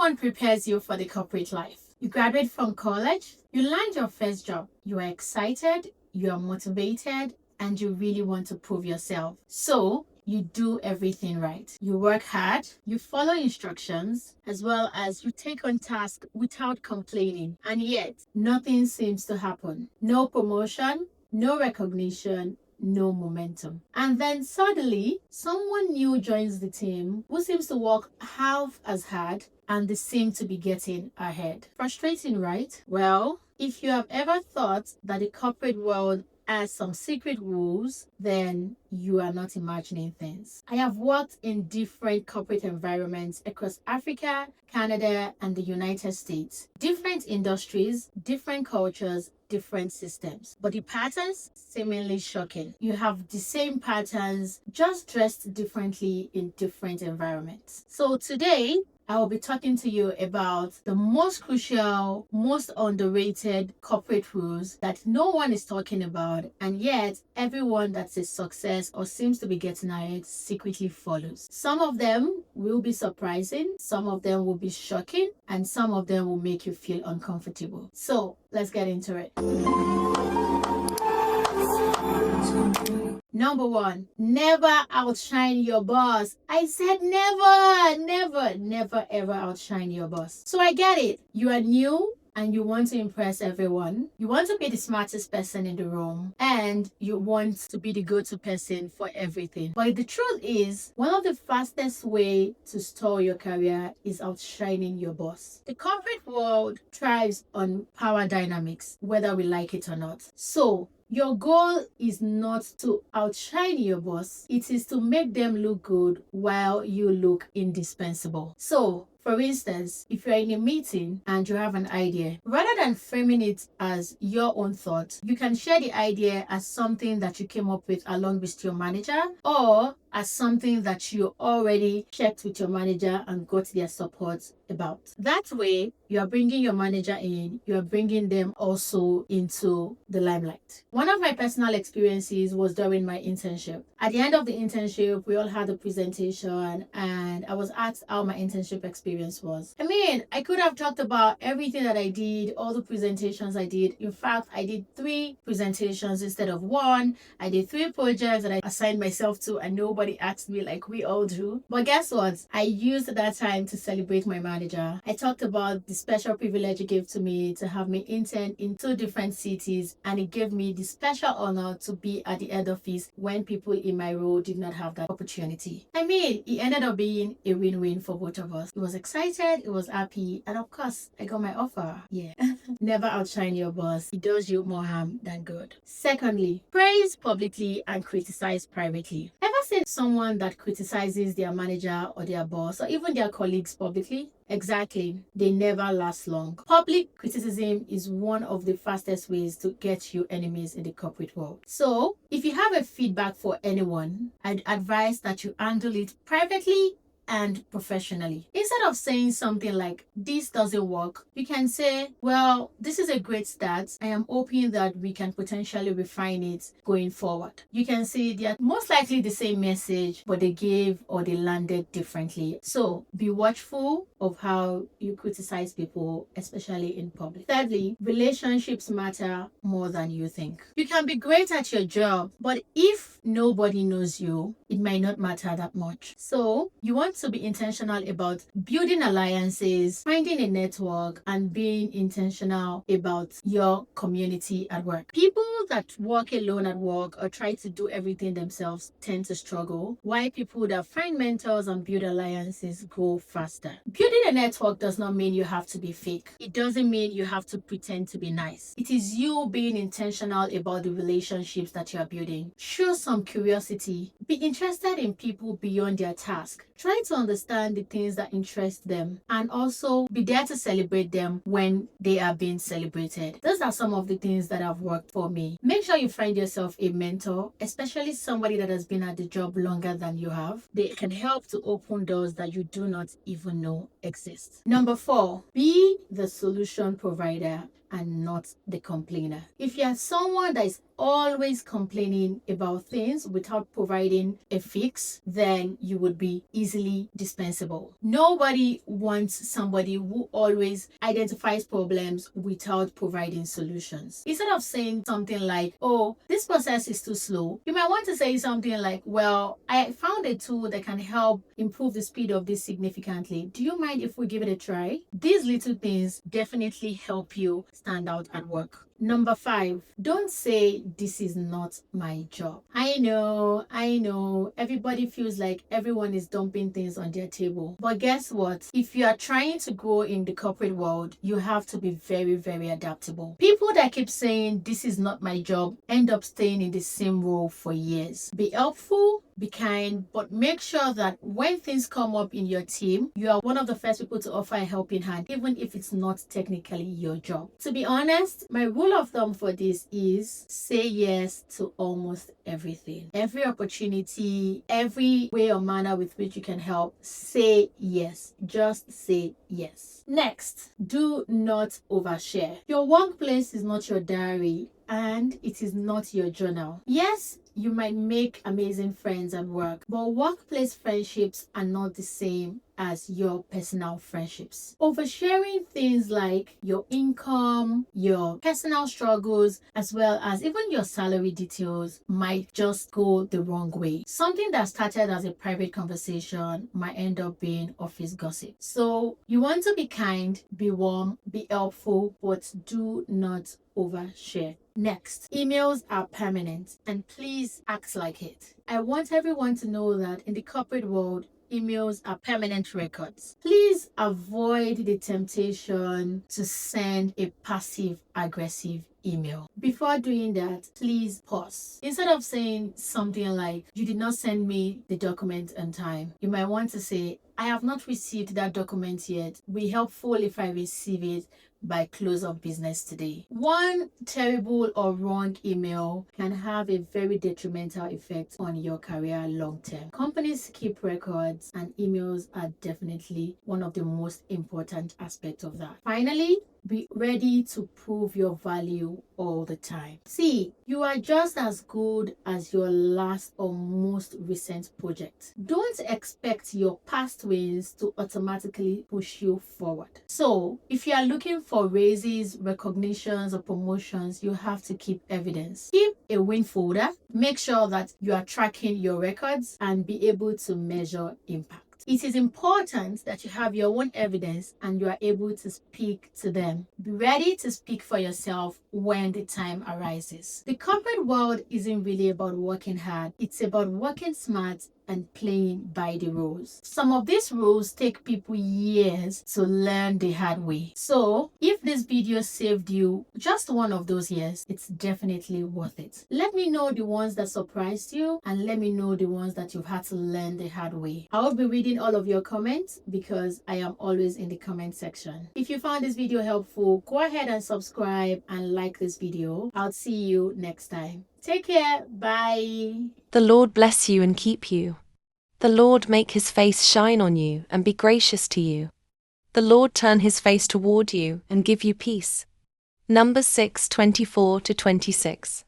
one prepares you for the corporate life. You graduate from college, you land your first job, you are excited, you are motivated, and you really want to prove yourself. So you do everything right. You work hard, you follow instructions, as well as you take on tasks without complaining. And yet, nothing seems to happen. No promotion, no recognition, no momentum. And then suddenly, someone new joins the team who seems to work half as hard and they seem to be getting ahead. Frustrating, right? Well, if you have ever thought that the corporate world has some secret rules, then you are not imagining things. I have worked in different corporate environments across Africa, Canada, and the United States. Different industries, different cultures, different systems. But the patterns seemingly shocking. You have the same patterns, just dressed differently in different environments. So today, I will be talking to you about the most crucial, most underrated corporate rules that no one is talking about, and yet everyone that's a success or seems to be getting ahead secretly follows. Some of them will be surprising, some of them will be shocking, and some of them will make you feel uncomfortable. So let's get into it. Number 1, never outshine your boss. I said never ever outshine your boss. So I get it. You are new and you want to impress everyone. You want to be the smartest person in the room and you want to be the go-to person for everything. But the truth is, one of the fastest way to stall your career is outshining your boss. The corporate world thrives on power dynamics, whether we like it or not. So your goal is not to outshine your boss. It is to make them look good while you look indispensable. So, for instance, if you're in a meeting and you have an idea, rather than framing it as your own thought, you can share the idea as something that you came up with along with your manager, or as something that you already checked with your manager and got their support about. That way, you are bringing your manager in, you are bringing them also into the limelight. One of my personal experiences was during my internship. At the end of the internship, we all had a presentation and I was asked how my internship experience was. I mean, I could have talked about everything that I did, all the presentations I did. In fact, I did 3 presentations instead of 1. I did 3 projects that I assigned myself to and nobody asked me like we all do. But guess what? I used that time to celebrate my manager. I talked about the special privilege it gave to me to have me intern in 2 different cities, and it gave me the special honor to be at the head office when people in my role did not have that opportunity. I mean, it ended up being a win-win for both of us. It was excited, it was happy, and of course, I got my offer. Yeah. Never outshine your boss. It does you more harm than good. Secondly, praise publicly and criticize privately. Ever seen someone that criticizes their manager or their boss or even their colleagues publicly? Exactly. They never last long. Public criticism is one of the fastest ways to get you enemies in the corporate world. So, if you have a feedback for anyone, I'd advise that you handle it privately and professionally. Instead of saying something like, this doesn't work, you can say, well, this is a great start. I am hoping that we can potentially refine it going forward. You can see they are most likely the same message, but they gave or they landed differently. So be watchful of how you criticize people, especially in public. Thirdly, relationships matter more than you think. You can be great at your job, but if nobody knows you, it might not matter that much. So you want to be intentional about building alliances, finding a network, and being intentional about your community at work. People that work alone at work or try to do everything themselves tend to struggle, while people that find mentors and build alliances grow faster. Building a network does not mean you have to be fake. It doesn't mean you have to pretend to be nice. It is you being intentional about the relationships that you are building. Show some curiosity. Be interested in people beyond their task. Try to understand the things that interest them and also be there to celebrate them when they are being celebrated. Those are some of the things that have worked for me. Make sure you find yourself a mentor, especially somebody that has been at the job longer than you have. They can help to open doors that you do not even know exist. Number 4, be the solution provider, and not the complainer. If you are someone that is always complaining about things without providing a fix, then you would be easily dispensable. Nobody wants somebody who always identifies problems without providing solutions. Instead of saying something like, oh, this process is too slow, you might want to say something like, well, I found a tool that can help improve the speed of this significantly. Do you mind if we give it a try? These little things definitely help you stand out at work. Number 5, don't say this is not my job. I know, everybody feels like everyone is dumping things on their table. But guess what? If you are trying to grow in the corporate world, you have to be very, very adaptable. People that keep saying this is not my job end up staying in the same role for years. Be helpful, be kind, but make sure that when things come up in your team, you are one of the first people to offer a helping hand, even if it's not technically your job. To be honest, my rule of thumb for this is say yes to almost everything. Every opportunity, every way or manner with which you can help, say yes. Just say yes. Next, do not overshare. Your workplace is not your diary and it is not your journal. Yes, you might make amazing friends at work, but workplace friendships are not the same as your personal friendships. Oversharing things like your income, your personal struggles, as well as even your salary details might just go the wrong way. Something that started as a private conversation might end up being office gossip. So you want to be kind, be warm, be helpful, but do not overshare. Next, emails are permanent, and please act like it. I want everyone to know that in the corporate world, emails are permanent records. Please avoid the temptation to send a passive aggressive email. Before doing that, please pause. Instead of saying something like, you did not send me the document on time, you might want to say, I have not received that document yet. Be helpful if I receive it by close of business today. One terrible or wrong email can have a very detrimental effect on your career long term. Companies keep records and emails are definitely one of the most important aspects of that. Finally, be ready to prove your value all the time. See, you are just as good as your last or most recent project. Don't expect your past wins to automatically push you forward. So, if you are looking for raises, recognitions, or promotions, you have to keep evidence. Keep a win folder. Make sure that you are tracking your records and be able to measure impact. It is important that you have your own evidence and you are able to speak to them. Be ready to speak for yourself when the time arises. The corporate world isn't really about working hard. It's about working smart and playing by the rules. Some of these rules take people years to learn the hard way. So if this video saved you just one of those years, it's definitely worth it. Let me know the ones that surprised you and let me know the ones that you've had to learn the hard way. I will be reading all of your comments because I am always in the comment section. If you found this video helpful, go ahead and subscribe and like this video. I'll see you next time. Take care. Bye. The Lord bless you and keep you. The Lord make his face shine on you and be gracious to you. The Lord turn his face toward you and give you peace. Numbers 6:24-26.